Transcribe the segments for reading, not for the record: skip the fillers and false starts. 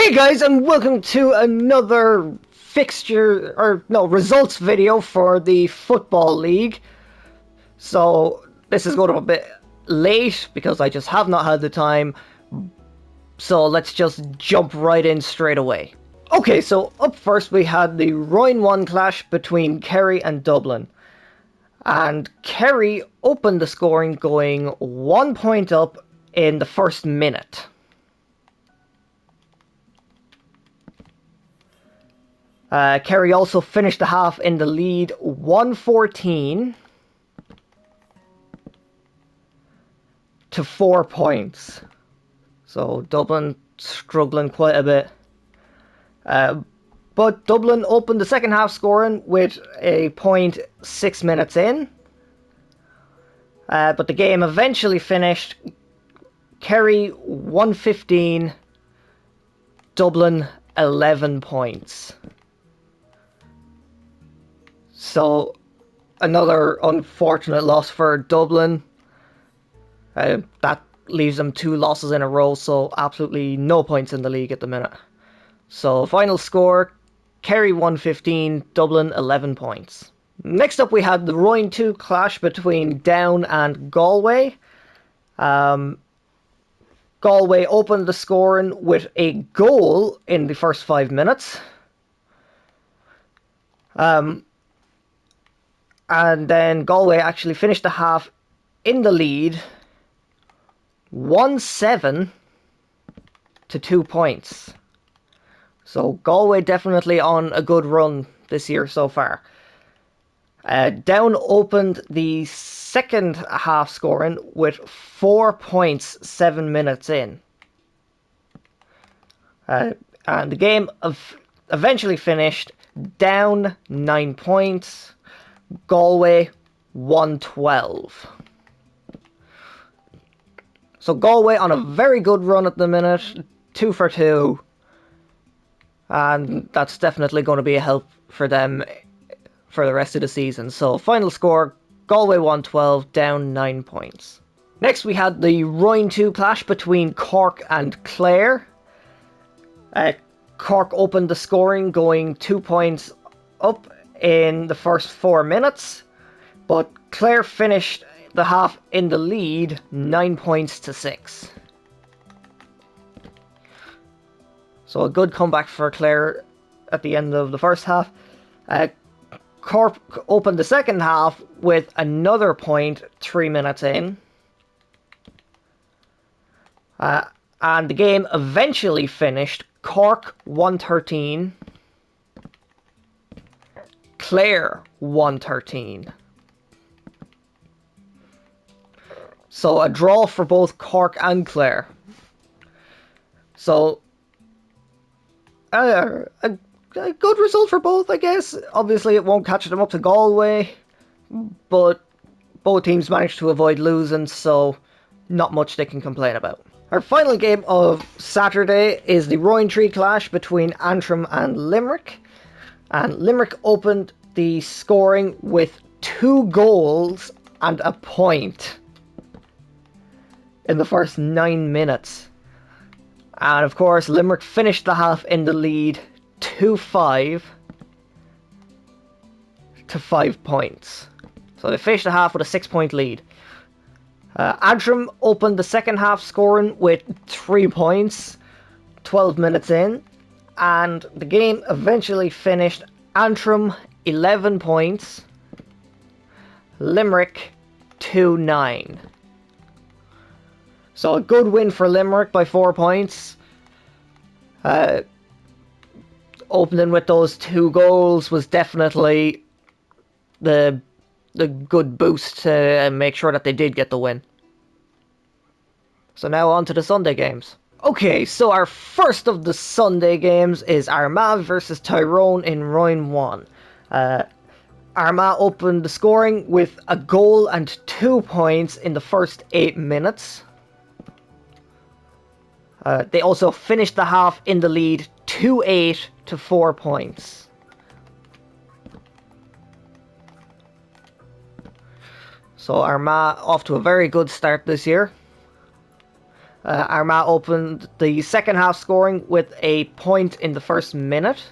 Hey guys, and welcome to another results video for the Football League. So this is going to be a bit late because I just have not had the time. So let's just jump right in straight away. Okay, so up first we had the Round 1 clash between Kerry and Dublin. And Kerry opened the scoring going 1 point up in the first minute. Kerry also finished the half in the lead 1-14 to 4 points. So Dublin struggling quite a bit. But Dublin opened the second half scoring with a point 6 minutes in. But the game eventually finished Kerry 115, Dublin 11 points. So, another unfortunate loss for Dublin. That leaves them 2 losses in a row, so absolutely no points in the league at the minute. So, final score, Kerry 115, Dublin 11 points. Next up we had the Round 2 clash between Down and Galway. Galway opened the scoring with a goal in the first 5 minutes. And then Galway actually finished the half in the lead 1-7 to 2 points. So Galway definitely on a good run this year so far. Down opened the second half scoring with 4 points 7 minutes in. And the game eventually finished Down 9 points, Galway 112. So Galway on a very good run at the minute, 2 for 2. And that's definitely going to be a help for them for the rest of the season. So final score, Galway 112, Down 9 points. Next we had the Round 2 clash between Cork and Clare. Cork opened the scoring going 2 points up in the first 4 minutes, but Clare finished the half in the lead 9 points to 6. So a good comeback for Clare at the end of the first half. Cork opened the second half with another point 3 minutes in. And the game eventually finished Cork 113, Clare 113. So a draw for both Cork and Clare. So a good result for both, I guess. Obviously it won't catch them up to Galway, but both teams managed to avoid losing, so not much they can complain about. Our final game of Saturday is the Round 3 clash between Antrim and Limerick. And Limerick opened the scoring with 2 goals and a point in the first 9 minutes. And of course, Limerick finished the half in the lead 2-5 to 5 points. So they finished the half with a 6-point lead. Antrim opened the second half scoring with 3 points, 12 minutes in, and the game eventually finished Antrim 11 points, Limerick 2-9. So a good win for Limerick by 4 points. Opening with those 2 goals was definitely the good boost to make sure that they did get the win. So now on to the Sunday games. Okay, so our first of the Sunday games is Armagh versus Tyrone in Round 1. Armagh opened the scoring with a goal and 2 points in the first 8 minutes. They also finished the half in the lead 2-8 to 4 points. So Armagh off to a very good start this year. Armagh opened the second half scoring with a point in the first minute.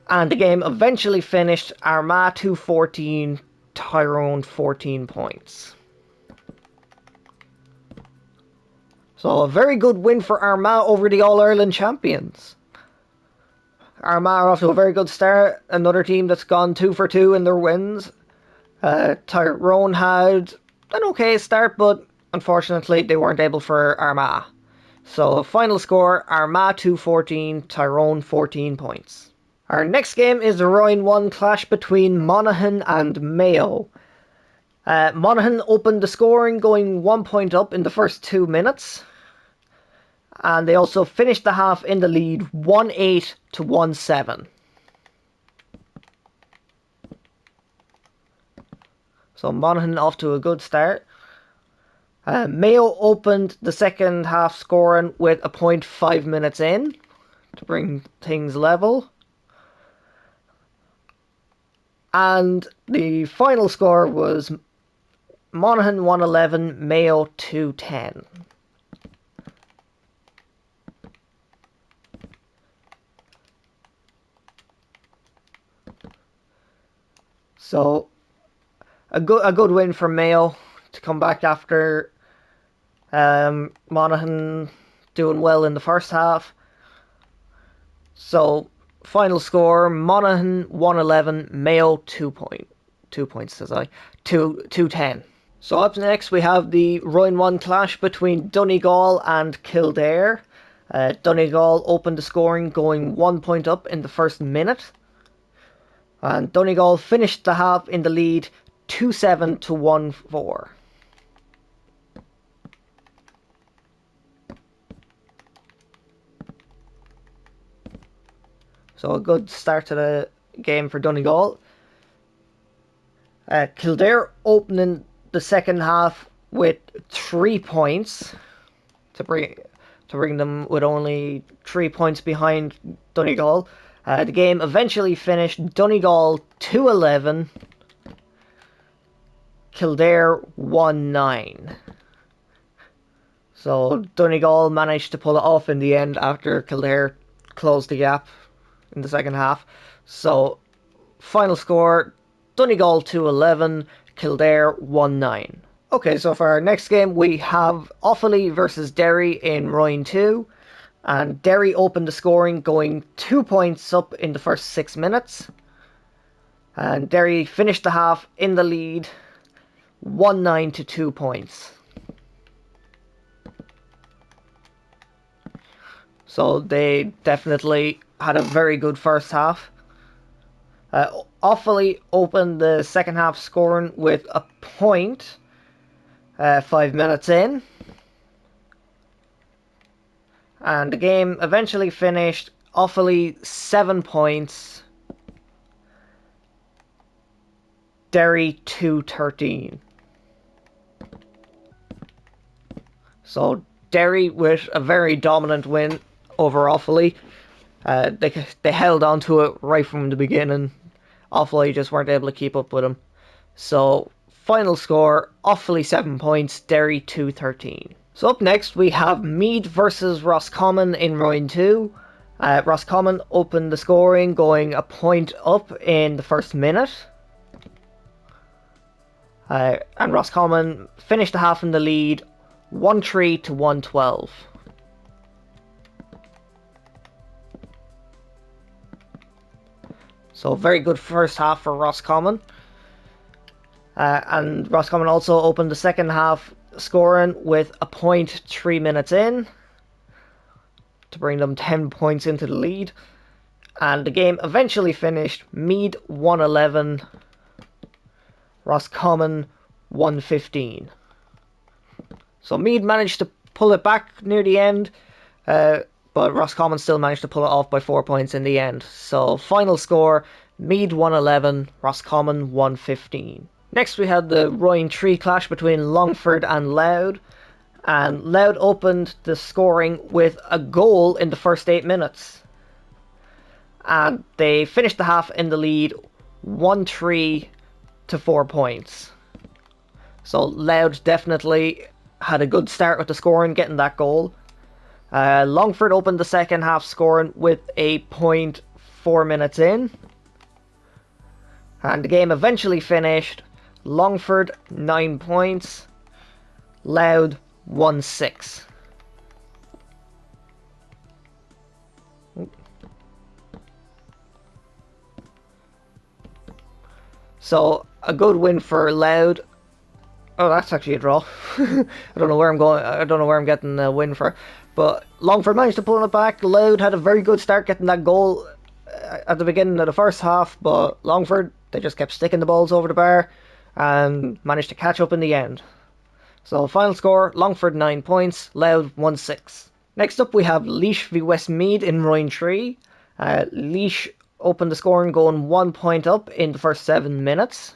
And the game eventually finished Armagh 2-14, Tyrone 14 points. So a very good win for Armagh over the All-Ireland champions. Armagh are off to a very good start. Another team that's gone 2 for 2 in their wins. Tyrone had an okay start, but unfortunately they weren't able for Armagh. So final score, Armagh 2-14, Tyrone 14 points. Our next game is the Royal 1 clash between Monaghan and Mayo. Monaghan opened the scoring, going 1 point up in the first 2 minutes. And they also finished the half in the lead 1-8 to 1-7. So Monaghan off to a good start. Mayo opened the second half scoring with a point 5 minutes in to bring things level. And the final score was Monaghan 111, Mayo 210. So a good win for Mayo to come back after Monaghan doing well in the first half. So final score, Monaghan 111, Mayo 2 points, says I, 210. So up next we have the Royal 1 clash between Donegal and Kildare. Donegal opened the scoring, going 1 point up in the first minute. And Donegal finished the half in the lead 2-7 to 1-4. So a good start to the game for Donegal. Kildare opening the second half with 3 points to bring them with only 3 points behind Donegal. The game eventually finished Donegal 2-11, Kildare 1-9. So Donegal managed to pull it off in the end after Kildare closed the gap in the second half. So final score, Donegal 2-11, Kildare 1-9. Okay, so for our next game we have Offaly versus Derry in Royal 2. And Derry opened the scoring, going 2 points up in the first 6 minutes. And Derry finished the half in the lead 1-9 to 2 points. So they definitely had a very good first half. Offaly opened the second half scoring with a point 5 minutes in. And the game eventually finished Offaly 7 points, Derry 2-13. So Derry with a very dominant win over Offaly. They held on to it right from the beginning. Offaly just weren't able to keep up with them. So final score, Offaly 7 points, Derry 2-13. So up next we have Meath versus Roscommon in Royal 2. Roscommon opened the scoring, going a point up in the first minute. And Roscommon finished the half in the lead 1-3 to 1-12. So very good first half for Roscommon. And Roscommon also opened the second half scoring with a point 3 minutes in to bring them 10 points into the lead. And the game eventually finished Meath 111, Roscommon 115. So Meath managed to pull it back near the end, but Roscommon still managed to pull it off by 4 points in the end. So final score, Meath 111, Roscommon 115. Next we had the Royal 3 clash between Longford and Louth. And Louth opened the scoring with a goal in the first 8 minutes. And they finished the half in the lead 1-3 to 4 points. So Louth definitely had a good start with the scoring, getting that goal. Longford opened the second half scoring with a point 4 minutes in. And the game eventually finished. Longford 9 points. Louth 1-6. So a good win for Louth. Oh, that's actually a draw. I don't know where I'm going. I don't know where I'm getting the win for. But Longford managed to pull it back. Louth had a very good start getting that goal at the beginning of the first half. But Longford, they just kept sticking the balls over the bar and managed to catch up in the end. So final score, Longford 9 points, Louth 1-6. Next up we have Laois v Westmeath in Rointree. Laois opened the scoring going 1 point up in the first 7 minutes.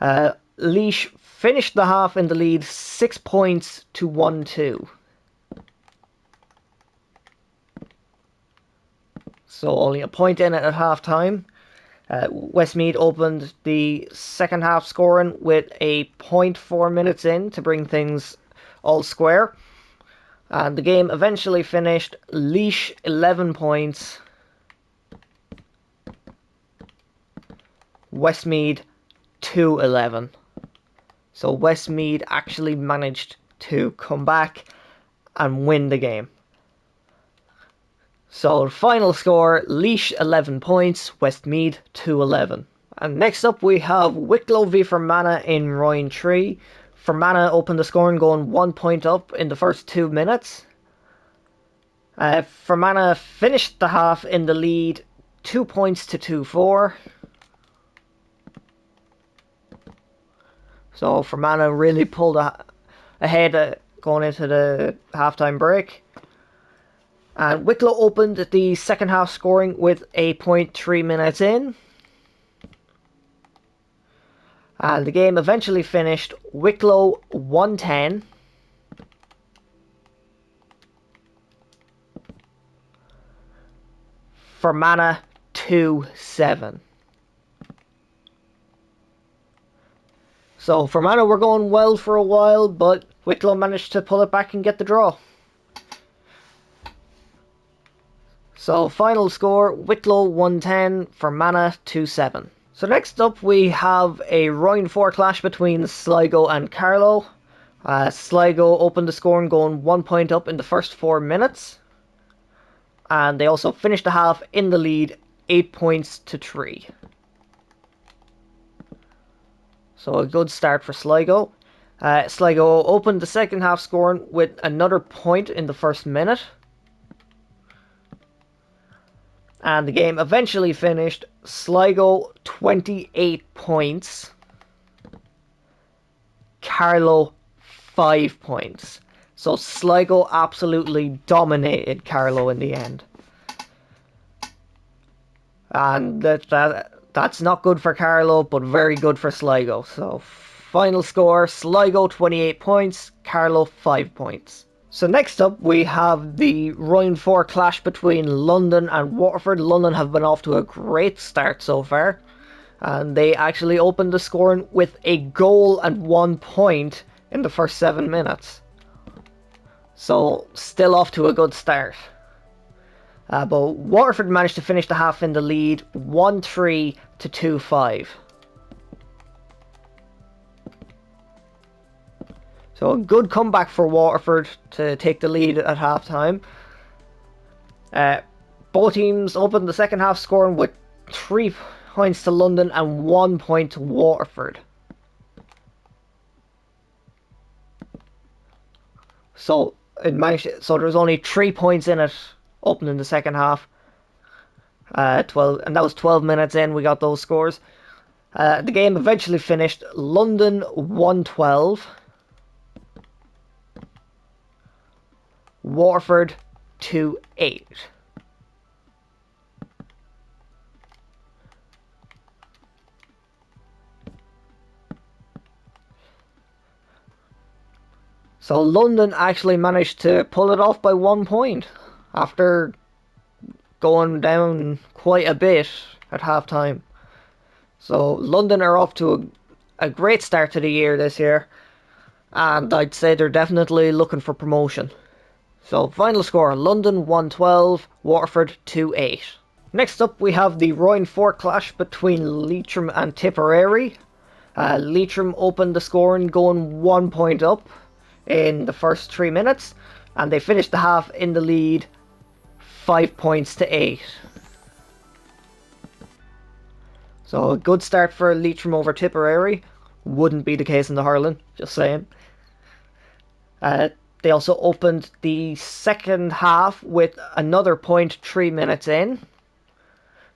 Laois finished the half in the lead 6 points to 1-2. So only a point in it at half time. Westmeath opened the second half scoring with a point 4 minutes in to bring things all square. And the game eventually finished Laois 11 points, Westmeath 2-11. So Westmeath actually managed to come back and win the game. So final score, Laois 11 points, Westmeath 2-11. And next up we have Wicklow v Fermanagh in Rointree. Fermanagh opened the scoring going 1 point up in the first 2 minutes. Fermanagh finished the half in the lead 2 points to 2-4. So Fermanagh really pulled ahead going into the halftime break. And Wicklow opened the second half scoring with a point 3 minutes in. And the game eventually finished Wicklow 1-10. Fermanagh 2-7. So Fermanagh were going well for a while, but Wicklow managed to pull it back and get the draw. So final score, Wicklow 1-10, Fermanagh 2-7. So next up we have a Roin 4 clash between Sligo and Carlow. Sligo opened the scoring going 1 point up in the first 4 minutes. And they also finished the half in the lead 8 points to 3. So a good start for Sligo. Sligo opened the second half scoring with another point in the first minute. And the game eventually finished Sligo 28 points, Carlow 5 points. So Sligo absolutely dominated Carlow in the end. And that's not good for Carlow, but very good for Sligo. So final score, Sligo 28 points, Carlow 5 points. So next up we have the Roin 4 clash between London and Waterford. London have been off to a great start so far. And they actually opened the scoring with a goal and 1 point in the first 7 minutes. So still off to a good start. But Waterford managed to finish the half in the lead 1-3 to 2-5. So a good comeback for Waterford to take the lead at half-time. Both teams opened the second half scoring with 3 points to London and 1 point to Waterford. So there was only 3 points in it opening the second half. 12, and that was 12 minutes in we got those scores. The game eventually finished London 1-12. Waterford 2-8. So London actually managed to pull it off by 1 point after going down quite a bit at half-time. So London are off to a great start to the year this year. and I'd say they're definitely looking for promotion. So final score, London 112, Waterford 2-8. Next up we have the Royne 4 clash between Leitrim and Tipperary. Leitrim opened the scoring going 1 point up in the first 3 minutes, and they finished the half in the lead 5 points to 8. So a good start for Leitrim over Tipperary. Wouldn't be the case in the hurling, just saying. They also opened the second half with another point 3 minutes in,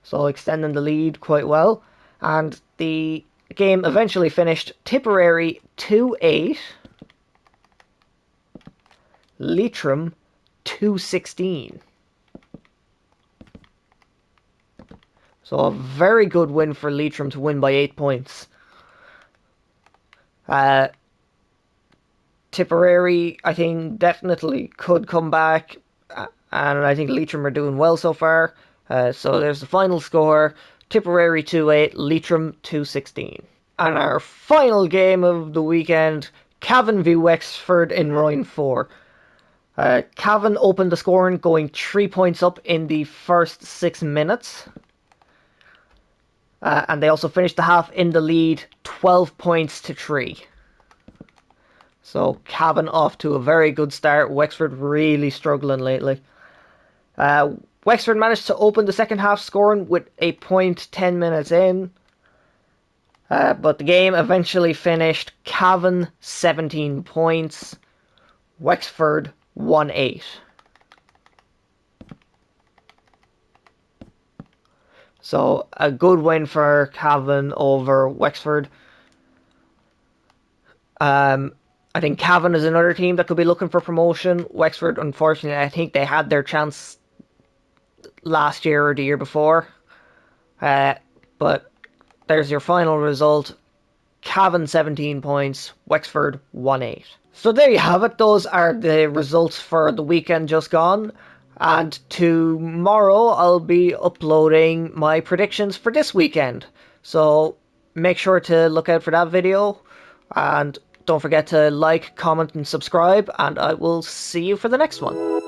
so extending the lead quite well. And the game eventually finished Tipperary 2-8, Leitrim 2-16. So a very good win for Leitrim to win by 8 points. Tipperary, I think, definitely could come back, and I think Leitrim are doing well so far. So there's the final score, Tipperary 2-8, Leitrim 2-16. And our final game of the weekend, Cavan v Wexford in Royne 4. Cavan opened the scoring going 3 points up in the first 6 minutes. And they also finished the half in the lead 12 points to 3. So Cavan off to a very good start. Wexford really struggling lately. Wexford managed to open the second half scoring with a point 10 minutes in. But the game eventually finished Cavan 17 points, Wexford 1-8. So a good win for Cavan over Wexford. I think Cavan is another team that could be looking for promotion. Wexford, unfortunately, I think they had their chance last year or the year before. But there's your final result. Cavan 17 points, Wexford 1-8. So there you have it. Those are the results for the weekend just gone. And tomorrow I'll be uploading my predictions for this weekend. So make sure to look out for that video. And don't forget to like, comment, and subscribe. And I will see you for the next one.